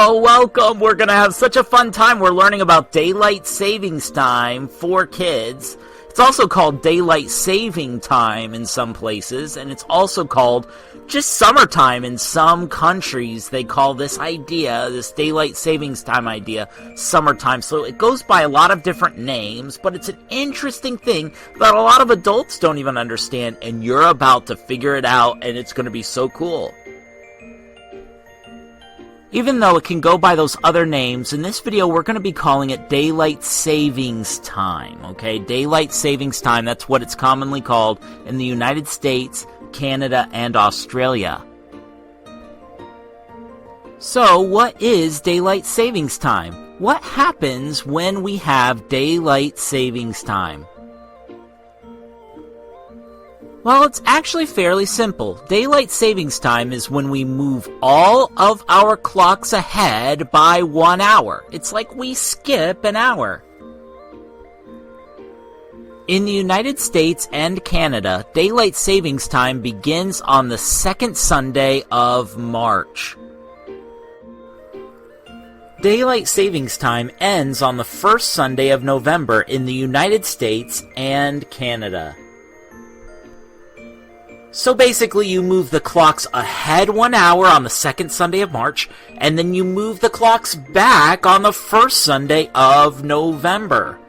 Oh, welcome! We're gonna have such a fun time. We're learning about daylight savings time for kids. It's also called daylight saving time in some places, and it's also called just summertime in some countries. They call this idea, this daylight savings time idea, summertime. So it goes by a lot of different names, but it's an interesting thing that a lot of adults don't even understand, and you're about to figure it out, and it's gonna be so cool. Even though it can go by those other names, in this video we're going to be calling it daylight savings time, okay? Daylight savings time, that's what it's commonly called in the United States, Canada, and Australia. So, what is daylight savings time? What happens when we have daylight savings time? Well, it's actually fairly simple. Daylight savings time is when we move all of our clocks ahead by 1 hour. It's like we skip an hour. In the United States and Canada, daylight savings time begins on the second Sunday of March. Daylight savings time ends on the first Sunday of November in the United States and Canada. So basically, you move the clocks ahead 1 hour on the second Sunday of March, and then you move the clocks back on the first Sunday of November.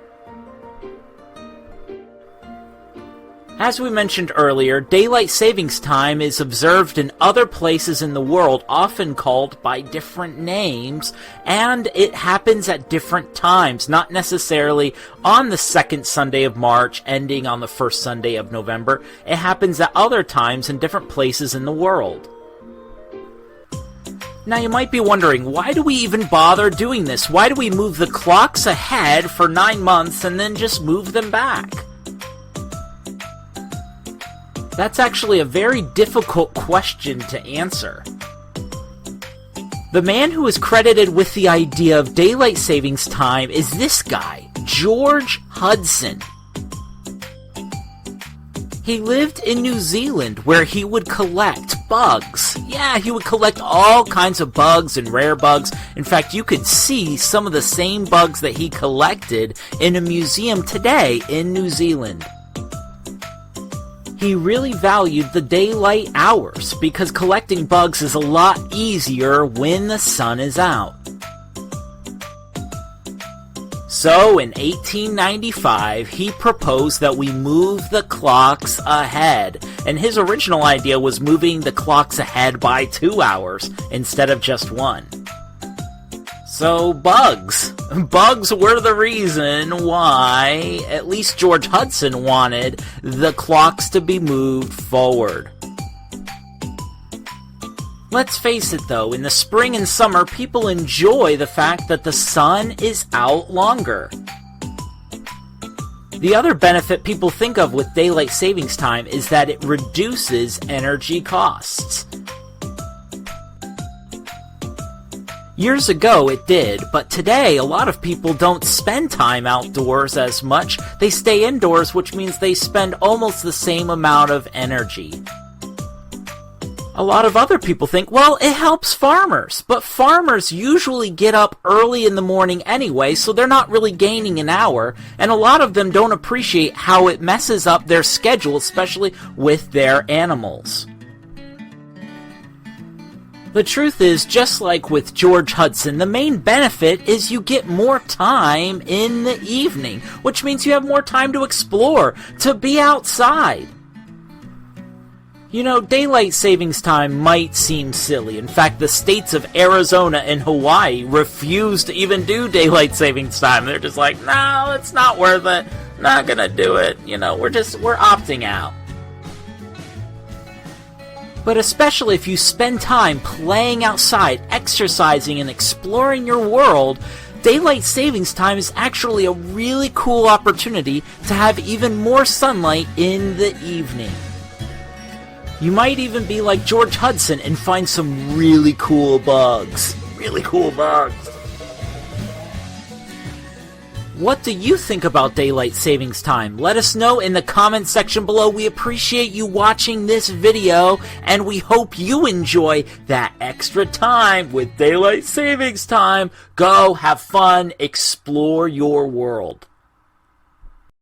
As we mentioned earlier, daylight savings time is observed in other places in the world, often called by different names, and it happens at different times, not necessarily on the second Sunday of March, ending on the first Sunday of November. It happens at other times in different places in the world. Now you might be wondering, why do we even bother doing this? Why do we move the clocks ahead for 9 months and then just move them back? That's actually a very difficult question to answer. The man who is credited with the idea of daylight savings time is this guy, George Hudson. He lived in New Zealand where he would collect bugs. Yeah, he would collect all kinds of bugs and rare bugs. In fact, you could see some of the same bugs that he collected in a museum today in New Zealand. He really valued the daylight hours because collecting bugs is a lot easier when the sun is out. So in 1895, he proposed that we move the clocks ahead, and his original idea was moving the clocks ahead by 2 hours instead of just 1. So, bugs. Bugs were the reason why at least George Hudson wanted the clocks to be moved forward. Let's face it though, in the spring and summer, people enjoy the fact that the sun is out longer. The other benefit people think of with daylight savings time is that it reduces energy costs. Years ago it did, but today a lot of people don't spend time outdoors as much. They stay indoors, which means they spend almost the same amount of energy. A lot of other people think, well, it helps farmers, but farmers usually get up early in the morning anyway, so they're not really gaining an hour, and a lot of them don't appreciate how it messes up their schedule, especially with their animals. The truth is, just like with George Hudson, the main benefit is you get more time in the evening, which means you have more time to explore, to be outside. You know, daylight savings time might seem silly. In fact, the states of Arizona and Hawaii refuse to even do daylight savings time. They're just like, no, it's not worth it. Not gonna do it. You know, we're opting out. But especially if you spend time playing outside, exercising, and exploring your world, daylight savings time is actually a really cool opportunity to have even more sunlight in the evening. You might even be like George Hudson and find some really cool bugs. Really cool bugs. What do you think about daylight savings time? Let us know in the comment section below. We appreciate you watching this video, and we hope you enjoy that extra time with daylight savings time. Go have fun, explore your world.